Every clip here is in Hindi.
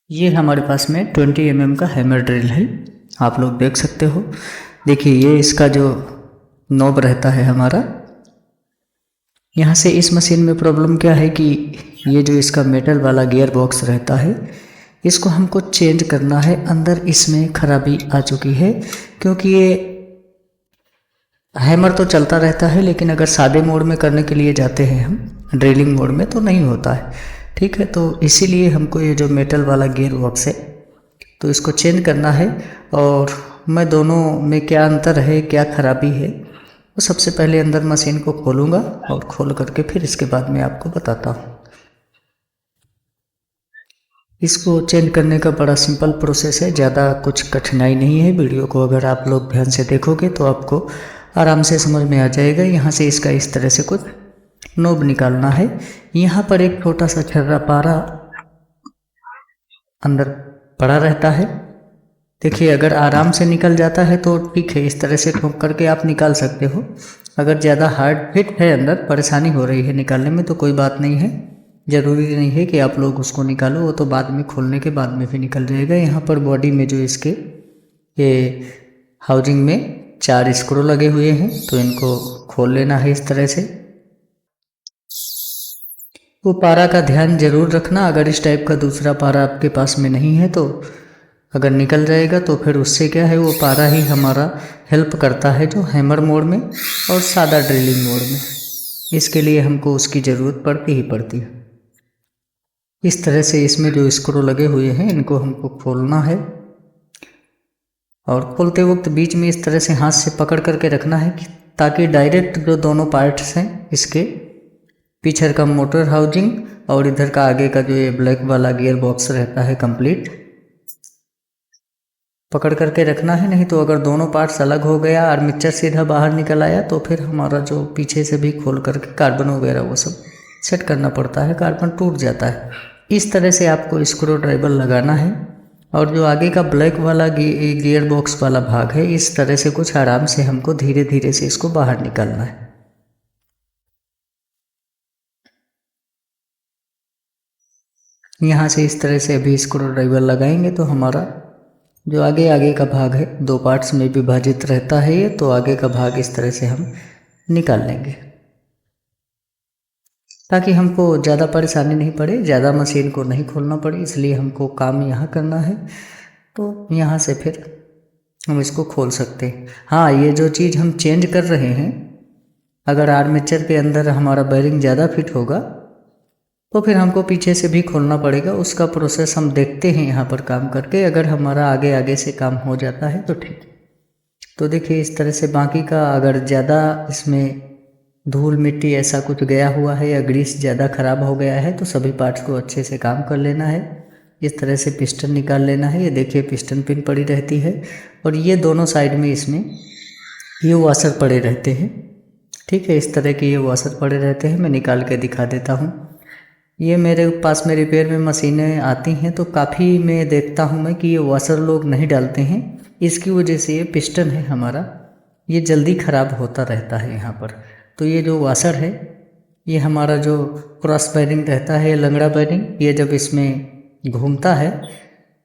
ये हमारे पास में 20 mm का हैमर ड्रिल है, आप लोग देख सकते हो। देखिए ये इसका जो नॉब रहता है हमारा, यहाँ से इस मशीन में प्रॉब्लम क्या है कि ये जो इसका मेटल वाला गियर बॉक्स रहता है इसको हमको चेंज करना है। अंदर इसमें खराबी आ चुकी है, क्योंकि ये हैमर तो चलता रहता है लेकिन अगर सादे मोड में करने के लिए जाते हैं हम ड्रिलिंग मोड में तो नहीं होता है। ठीक है, तो इसीलिए हमको ये जो मेटल वाला गियर बॉक्स है तो इसको चेंज करना है। और मैं दोनों में क्या अंतर है, क्या खराबी है, वो सबसे पहले अंदर मशीन को खोलूँगा और खोल करके फिर इसके बाद में आपको बताता हूँ। इसको चेंज करने का बड़ा सिंपल प्रोसेस है, ज़्यादा कुछ कठिनाई नहीं है। वीडियो को अगर आप लोग ध्यान से देखोगे तो आपको आराम से समझ में आ जाएगा। यहाँ से इसका इस तरह से कुछ नोब निकालना है। यहाँ पर एक छोटा सा छर्रा पारा अंदर पड़ा रहता है। देखिए अगर आराम से निकल जाता है तो ठीक है, इस तरह से ठोक करके आप निकाल सकते हो। अगर ज़्यादा हार्ड फिट है, अंदर परेशानी हो रही है निकालने में, तो कोई बात नहीं है। ज़रूरी नहीं है कि आप लोग उसको निकालो, वो तो बाद में खोलने के बाद में भी निकल जाएगा। यहाँ पर बॉडी में जो इसके ये हाउजिंग में 4 स्क्रू लगे हुए हैं, तो इनको खोल लेना है इस तरह से। वो पारा का ध्यान जरूर रखना, अगर इस टाइप का दूसरा पारा आपके पास में नहीं है तो अगर निकल जाएगा तो फिर उससे क्या है, वो पारा ही हमारा हेल्प करता है जो हैमर मोड में और सादा ड्रिलिंग मोड में। इसके लिए हमको उसकी ज़रूरत पड़ती ही पड़ती है। इस तरह से इसमें जो स्क्रू लगे हुए हैं इनको हमको खोलना है, और खोलते वक्त बीच में इस तरह से हाथ से पकड़ करके रखना है कि ताकि डायरेक्ट जो दोनों पार्ट्स हैं इसके, पीछे का मोटर हाउजिंग और इधर का आगे का जो ये ब्लैक वाला गियर बॉक्स रहता है कंप्लीट, पकड़ करके रखना है। नहीं तो अगर दोनों पार्ट्स अलग हो गया, आर्मेचर सीधा बाहर निकल आया, तो फिर हमारा जो पीछे से भी खोल करके कार्बन वगैरह वो सब सेट करना पड़ता है, कार्बन टूट जाता है। इस तरह से आपको स्क्रू ड्राइवर लगाना है। और जो आगे का ब्लैक वाला गियर बॉक्स वाला भाग है, इस तरह से कुछ आराम से हमको धीरे धीरे से इसको बाहर निकालना है। यहाँ से इस तरह से अभी स्क्रू ड्राइवर लगाएंगे तो हमारा जो आगे का भाग है 2 पार्ट्स में विभाजित रहता है ये, तो आगे का भाग इस तरह से हम निकाल लेंगे ताकि हमको ज़्यादा परेशानी नहीं पड़े, ज़्यादा मशीन को नहीं खोलना पड़े। इसलिए हमको काम यहाँ करना है, तो यहाँ से फिर हम इसको खोल सकते हैं। हाँ, ये जो चीज़ हम चेंज कर रहे हैं, अगर आर्मेचर के अंदर हमारा बेरिंग ज़्यादा फिट होगा तो फिर हमको पीछे से भी खोलना पड़ेगा। उसका प्रोसेस हम देखते हैं यहाँ पर काम करके। अगर हमारा आगे से काम हो जाता है तो ठीक। तो देखिए इस तरह से बाकी का, अगर ज़्यादा इसमें धूल मिट्टी ऐसा कुछ गया हुआ है या ग्रीस ज़्यादा ख़राब हो गया है तो सभी पार्ट्स को अच्छे से काम कर लेना है। इस तरह से पिस्टन निकाल लेना है। ये देखिए पिस्टन पिन पड़ी रहती है, और ये दोनों साइड में इसमें ये वाशर पड़े रहते हैं। ठीक है, इस तरह के ये वाशर पड़े रहते हैं। मैं निकाल के दिखा देता हूँ। ये मेरे पास में रिपेयर में मशीनें आती हैं तो काफ़ी मैं देखता हूँ मैं कि ये वाशर लोग नहीं डालते हैं। इसकी वजह से ये पिस्टन है हमारा, ये जल्दी ख़राब होता रहता है यहाँ पर। तो ये जो वाशर है, ये हमारा जो क्रॉस बेरिंग रहता है, लंगड़ा बेरिंग, ये जब इसमें घूमता है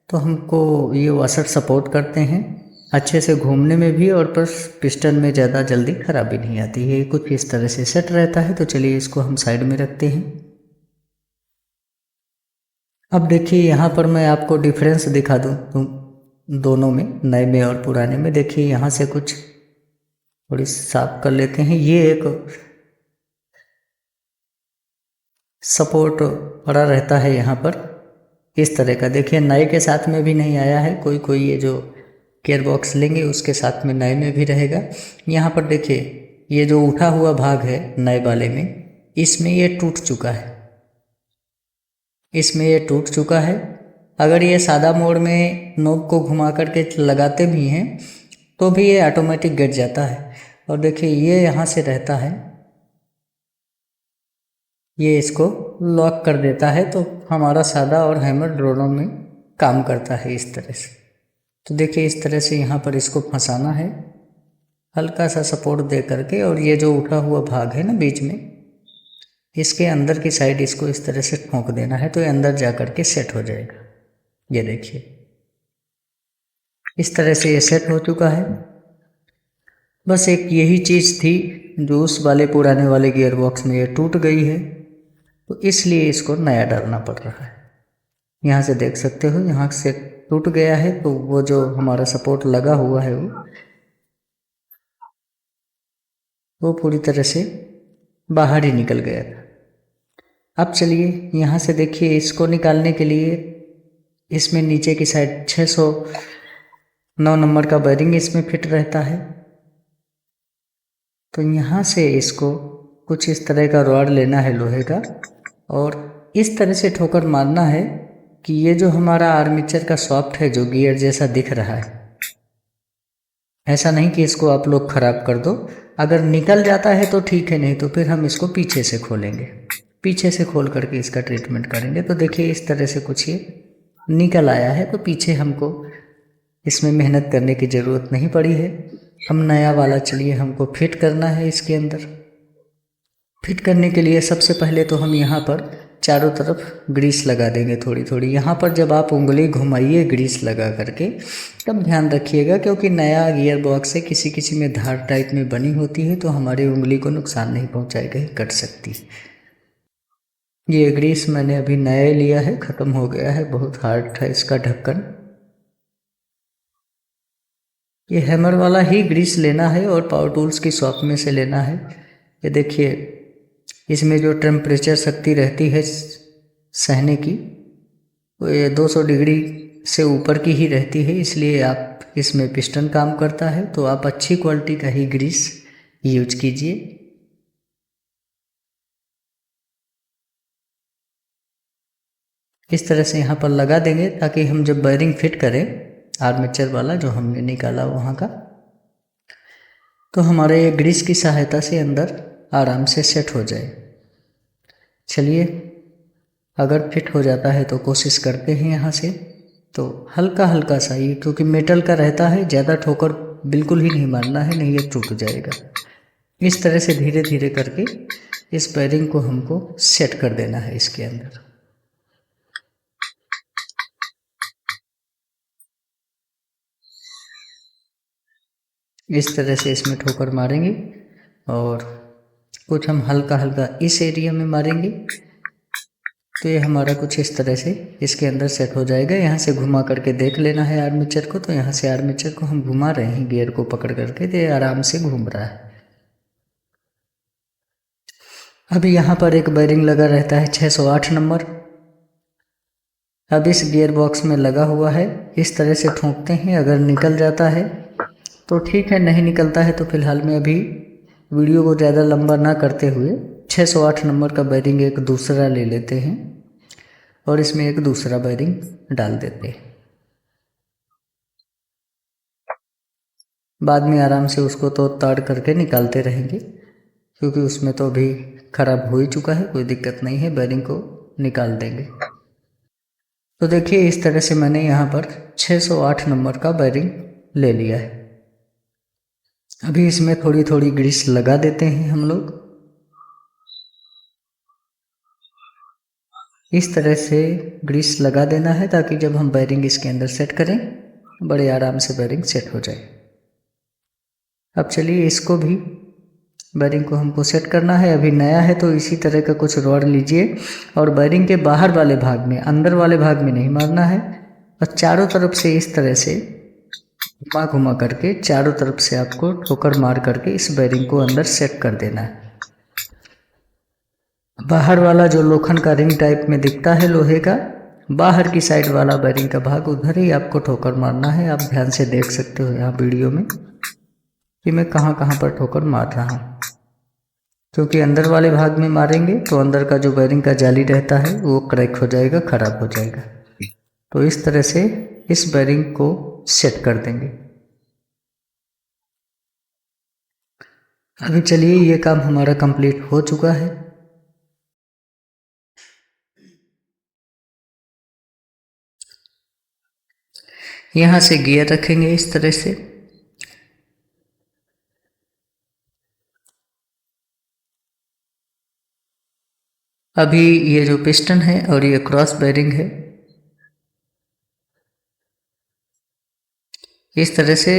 तो हमको ये वाशर सपोर्ट करते हैं अच्छे से घूमने में भी, और प्लस पिस्टन में ज़्यादा जल्दी खराबी नहीं आती है। कुछ इस तरह से सेट रहता है। तो चलिए इसको हम साइड में रखते हैं। अब देखिए यहाँ पर मैं आपको डिफरेंस दिखा दूँ दोनों में, नए में और पुराने में। देखिए यहाँ से कुछ थोड़ी साफ कर लेते हैं। ये एक सपोर्ट पड़ा रहता है यहाँ पर इस तरह का। देखिए नए के साथ में भी नहीं आया है, कोई ये जो गियर बॉक्स लेंगे उसके साथ में नए में भी रहेगा। यहाँ पर देखिए ये जो उठा हुआ भाग है नए वाले में, इसमें ये टूट चुका है, इसमें ये टूट चुका है। अगर ये सादा मोड में नोब को घुमा करके लगाते भी हैं तो भी ये ऑटोमेटिक गिर जाता है। और देखिए ये यहाँ से रहता है, ये इसको लॉक कर देता है, तो हमारा सादा और हैमर दोनों में काम करता है इस तरह से। तो देखिए इस तरह से यहाँ पर इसको फंसाना है हल्का सा सपोर्ट दे करके, और ये जो उठा हुआ भाग है ना बीच में, इसके अंदर की साइड इसको इस तरह से ठोक देना है, तो ये अंदर जा कर के सेट हो जाएगा। ये देखिए इस तरह से ये सेट हो चुका है। बस एक यही चीज़ थी जो उस वाले पुराने वाले गियर बॉक्स में ये टूट गई है, तो इसलिए इसको नया डालना पड़ रहा है। यहाँ से देख सकते हो यहाँ से टूट गया है, तो वो जो हमारा सपोर्ट लगा हुआ है वो पूरी तरह से बाहर ही निकल गया था। अब चलिए यहाँ से देखिए, इसको निकालने के लिए इसमें नीचे की साइड 609 नंबर का बेरिंग इसमें फिट रहता है। तो यहाँ से इसको कुछ इस तरह का रॉड लेना है लोहे का, और इस तरह से ठोकर मारना है कि ये जो हमारा आर्मेचर का सॉफ्ट है जो गियर जैसा दिख रहा है, ऐसा नहीं कि इसको आप लोग ख़राब कर दो। अगर निकल जाता है तो ठीक है, नहीं तो फिर हम इसको पीछे से खोलेंगे, पीछे से खोल करके इसका ट्रीटमेंट करेंगे। तो देखिए इस तरह से कुछ ये निकल आया है, तो पीछे हमको इसमें मेहनत करने की ज़रूरत नहीं पड़ी है। हम नया वाला चलिए हमको फिट करना है। इसके अंदर फिट करने के लिए सबसे पहले तो हम यहाँ पर चारों तरफ ग्रीस लगा देंगे थोड़ी थोड़ी। यहाँ पर जब आप उंगली घुमाइए ग्रीस लगा करके, तब ध्यान रखिएगा, क्योंकि नया गियर बॉक्स है, किसी किसी में धार टाइप में बनी होती है, तो हमारी उंगली को नुकसान नहीं पहुँचाएगा, कट सकती। ये ग्रीस मैंने अभी नया लिया है, ख़त्म हो गया है, बहुत हार्ड था इसका ढक्कन। ये हैमर वाला ही ग्रीस लेना है और पावर टूल्स की शॉप में से लेना है। ये देखिए इसमें जो टेम्परेचर शक्ति रहती है सहने की, वो ये 200 डिग्री से ऊपर की ही रहती है, इसलिए आप इसमें पिस्टन काम करता है, तो आप अच्छी क्वालिटी का ही ग्रीस यूज कीजिए। इस तरह से यहाँ पर लगा देंगे, ताकि हम जब बेरिंग फिट करें आर्मेचर वाला जो हमने निकाला वहाँ का, तो हमारे ये ग्रीस की सहायता से अंदर आराम से सेट हो जाए। चलिए अगर फिट हो जाता है तो कोशिश करते हैं यहाँ से। तो हल्का हल्का सा, ये क्योंकि मेटल का रहता है, ज़्यादा ठोकर बिल्कुल ही नहीं मारना है, नहीं ये टूट जाएगा। इस तरह से धीरे धीरे करके इस बेरिंग को हमको सेट कर देना है इसके अंदर। इस तरह से इसमें ठोकर मारेंगे और कुछ हम हल्का हल्का इस एरिया में मारेंगे, तो ये हमारा कुछ इस तरह से इसके अंदर सेट हो जाएगा। यहाँ से घुमा करके देख लेना है आर्मेचर को, तो यहाँ से आर्मेचर को हम घुमा रहे हैं गियर को पकड़ करके, तो ये आराम से घूम रहा है। अभी यहाँ पर एक बेरिंग लगा रहता है 608 नंबर, अब इस गियर बॉक्स में लगा हुआ है। इस तरह से ठोंकते हैं, अगर निकल जाता है तो ठीक है, नहीं निकलता है तो फिलहाल में अभी वीडियो को ज़्यादा लंबा ना करते हुए 608 नंबर का बेरिंग एक दूसरा ले लेते हैं और इसमें एक दूसरा बेरिंग डाल देते हैं। बाद में आराम से उसको तो ताड़ करके निकालते रहेंगे, क्योंकि उसमें तो अभी ख़राब हो ही चुका है, कोई दिक्कत नहीं है, बेरिंग को निकाल देंगे। तो देखिए इस तरह से मैंने यहाँ पर 608 नंबर का बेरिंग ले लिया है। अभी इसमें थोड़ी थोड़ी ग्रीस लगा देते हैं हम लोग। इस तरह से ग्रीस लगा देना है, ताकि जब हम बेरिंग इसके अंदर सेट करें बड़े आराम से बेरिंग सेट हो जाए। अब चलिए इसको भी, बेरिंग को हमको सेट करना है। अभी नया है तो इसी तरह का कुछ रॉड लीजिए और बेरिंग के बाहर वाले भाग में, अंदर वाले भाग में नहीं मारना है, और चारों तरफ से इस तरह से घुमा घुमा करके चारों तरफ से आपको ठोकर मार करके इस बेरिंग को अंदर सेट कर देना है। बाहर वाला जो लोखंड का रिंग टाइप में दिखता है लोहे का, बाहर की साइड वाला बेरिंग का भाग, उधर ही आपको ठोकर मारना है। आप ध्यान से देख सकते हो यहाँ वीडियो में कि मैं कहाँ कहाँ पर ठोकर मार रहा हूँ, क्योंकि अंदर वाले भाग में मारेंगे तो अंदर का जो बेरिंग का जाली रहता है वो क्रैक हो जाएगा, खराब हो जाएगा। तो इस तरह से इस बेरिंग को सेट कर देंगे। अभी चलिए ये काम हमारा कंप्लीट हो चुका है। यहाँ से गियर रखेंगे इस तरह से, अभी ये जो पिस्टन है और ये क्रॉस बेरिंग है, इस तरह से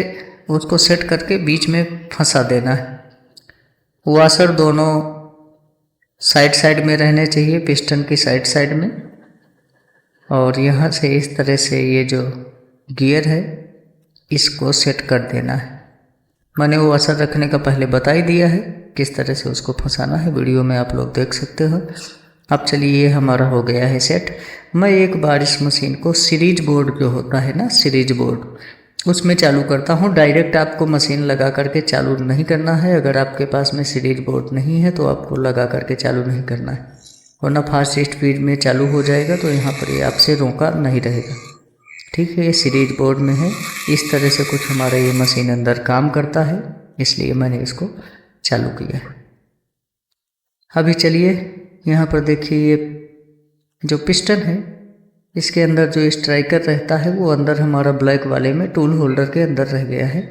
उसको सेट करके बीच में फंसा देना है। वाशर दोनों साइड साइड में रहने चाहिए, पिस्टन की साइड साइड में। और यहाँ से इस तरह से ये जो गियर है इसको सेट कर देना है। मैंने वो वाशर रखने का पहले बता ही दिया है, किस तरह से उसको फंसाना है, वीडियो में आप लोग देख सकते हो। अब चलिए ये हमारा हो गया है सेट। मैं एक बार इस मशीन को सीरीज बोर्ड जो होता है ना, सीरीज बोर्ड, उसमें चालू करता हूँ। डायरेक्ट आपको मशीन लगा करके चालू नहीं करना है। अगर आपके पास में सीरीज बोर्ड नहीं है तो आपको लगा करके चालू नहीं करना है, वरना फास्ट स्पीड में चालू हो जाएगा तो यहाँ पर ये आपसे रोका नहीं रहेगा। ठीक है, ये सीरीज बोर्ड में है। इस तरह से कुछ हमारा ये मशीन अंदर काम करता है, इसलिए मैंने इसको चालू किया है। अभी चलिए यहाँ पर देखिए, ये जो पिस्टन है इसके अंदर जो स्ट्राइकर रहता है वो अंदर हमारा ब्लैक वाले में टूल होल्डर के अंदर रह गया है।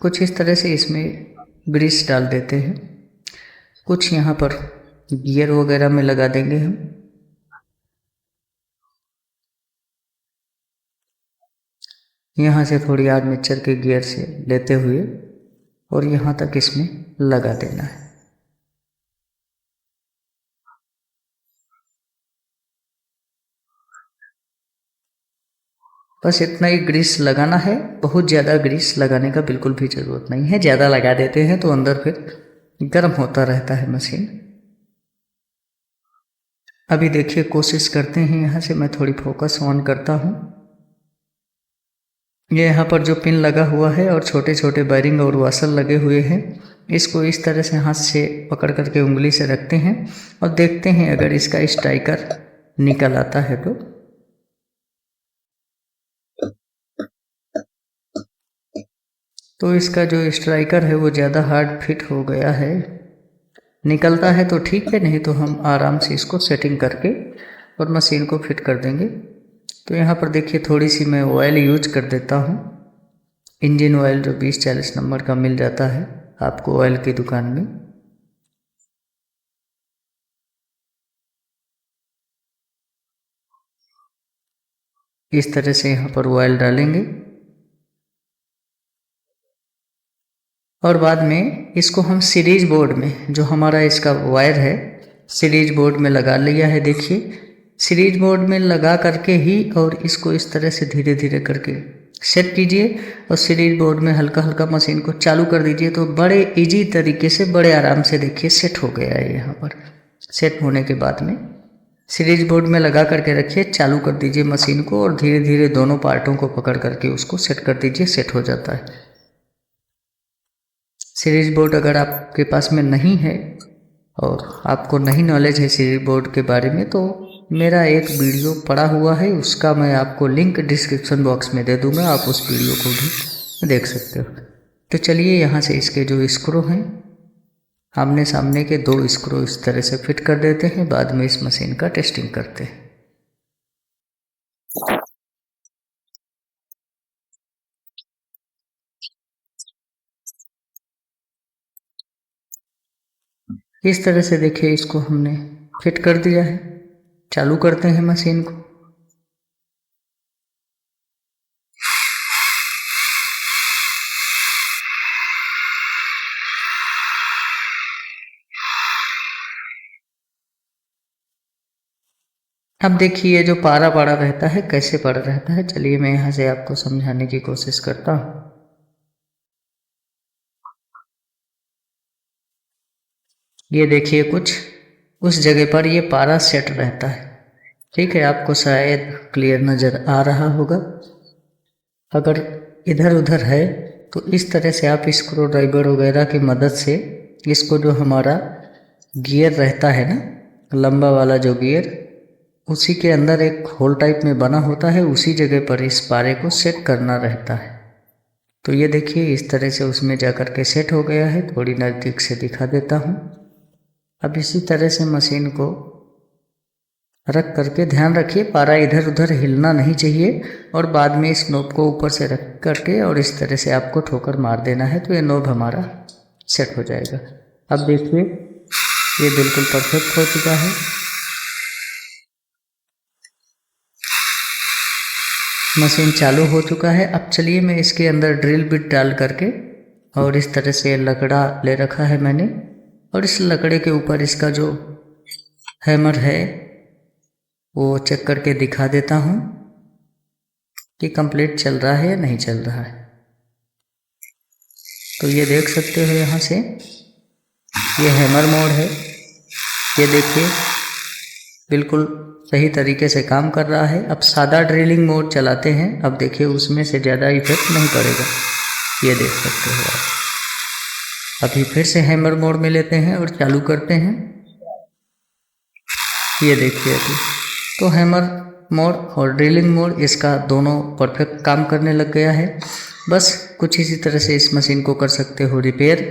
कुछ इस तरह से इसमें ग्रीस डाल देते हैं, कुछ यहाँ पर गियर वगैरह में लगा देंगे हम। यहाँ से थोड़ी आर्मेचर के गियर से लेते हुए और यहाँ तक इसमें लगा देना है। बस इतना ही ग्रीस लगाना है, बहुत ज़्यादा ग्रीस लगाने का बिल्कुल भी ज़रूरत नहीं है। ज़्यादा लगा देते हैं तो अंदर फिर गर्म होता रहता है मशीन। अभी देखिए कोशिश करते हैं, यहाँ से मैं थोड़ी फोकस ऑन करता हूँ। ये यहाँ पर जो पिन लगा हुआ है और छोटे छोटे बेरिंग और वाशर लगे हुए हैं, इसको इस तरह से हाथ से पकड़ करके उंगली से रखते हैं और देखते हैं अगर इसका स्ट्राइकर निकल आता है तो इसका जो स्ट्राइकर है वो ज़्यादा हार्ड फिट हो गया है। निकलता है तो ठीक है, नहीं तो हम आराम से इसको सेटिंग करके और मशीन को फिट कर देंगे। तो यहाँ पर देखिए थोड़ी सी मैं ऑयल यूज कर देता हूँ, इंजन ऑयल जो 20-40 नंबर का मिल जाता है आपको ऑयल की दुकान में। इस तरह से यहाँ पर ऑयल डालेंगे और बाद में इसको हम सीरीज बोर्ड में, जो हमारा इसका वायर है सीरीज बोर्ड में लगा लिया है। देखिए सीरीज बोर्ड में लगा करके ही और इसको इस तरह से धीरे धीरे करके सेट कीजिए और सीरीज बोर्ड में हल्का हल्का मशीन को चालू कर दीजिए तो बड़े इजी तरीके से, बड़े आराम से देखिए सेट हो गया है। यहाँ पर सेट होने के बाद में सीरीज बोर्ड में लगा करके रखिए, चालू कर दीजिए मशीन को और धीरे धीरे दोनों पार्टों को पकड़ करके उसको सेट कर दीजिए, सेट हो जाता है। सीरीज बोर्ड अगर आपके पास में नहीं है और आपको नहीं नॉलेज है सीरीज बोर्ड के बारे में, तो मेरा एक वीडियो पड़ा हुआ है, उसका मैं आपको लिंक डिस्क्रिप्शन बॉक्स में दे दूंगा, आप उस वीडियो को भी देख सकते हो। तो चलिए यहाँ से इसके जो स्क्रू हैं, आमने सामने के 2 स्क्रू इस तरह से फिट कर देते हैं, बाद में इस मशीन का टेस्टिंग करते हैं। इस तरह से देखिए इसको हमने फिट कर दिया है। चालू करते हैं मशीन को। अब देखिए जो पारा पड़ा रहता है कैसे पड़ा रहता है, चलिए मैं यहाँ से आपको समझाने की कोशिश करता हूँ। ये देखिए कुछ उस जगह पर ये पारा सेट रहता है। ठीक है, आपको शायद क्लियर नज़र आ रहा होगा। अगर इधर उधर है तो इस तरह से आप स्क्रू ड्राइवर वगैरह की मदद से इसको, जो हमारा गियर रहता है ना, लंबा वाला जो गियर, उसी के अंदर एक होल टाइप में बना होता है, उसी जगह पर इस पारे को सेट करना रहता है। तो ये देखिए इस तरह से उसमें जाकर के सेट हो गया है। थोड़ी नज़दीक से दिखा देता हूँ। अब इसी तरह से मशीन को रख करके, ध्यान रखिए पारा इधर उधर हिलना नहीं चाहिए, और बाद में इस नोब को ऊपर से रख करके और इस तरह से आपको ठोकर मार देना है तो ये नोब हमारा सेट हो जाएगा। अब देखिए ये बिल्कुल परफेक्ट हो चुका है। मशीन चालू हो चुका है। अब चलिए मैं इसके अंदर ड्रिल बिट डाल करके और इस तरह से लकड़ा ले रखा है मैंने, और इस लकड़े के ऊपर इसका जो हैमर है वो चेक करके दिखा देता हूँ कि कंप्लीट चल रहा है या नहीं चल रहा है। तो ये देख सकते हो यहाँ से ये हैमर मोड है, ये देखिए बिल्कुल सही तरीके से काम कर रहा है। अब सादा ड्रिलिंग मोड चलाते हैं, अब देखिए उसमें से ज़्यादा इफेक्ट नहीं पड़ेगा, ये देख सकते हो आप। अभी फिर से हैमर मोड में लेते हैं और चालू करते हैं, ये देखिए अभी तो हैमर मोड और ड्रिलिंग मोड इसका दोनों परफेक्ट काम करने लग गया है। बस कुछ इसी तरह से इस मशीन को कर सकते हो रिपेयर।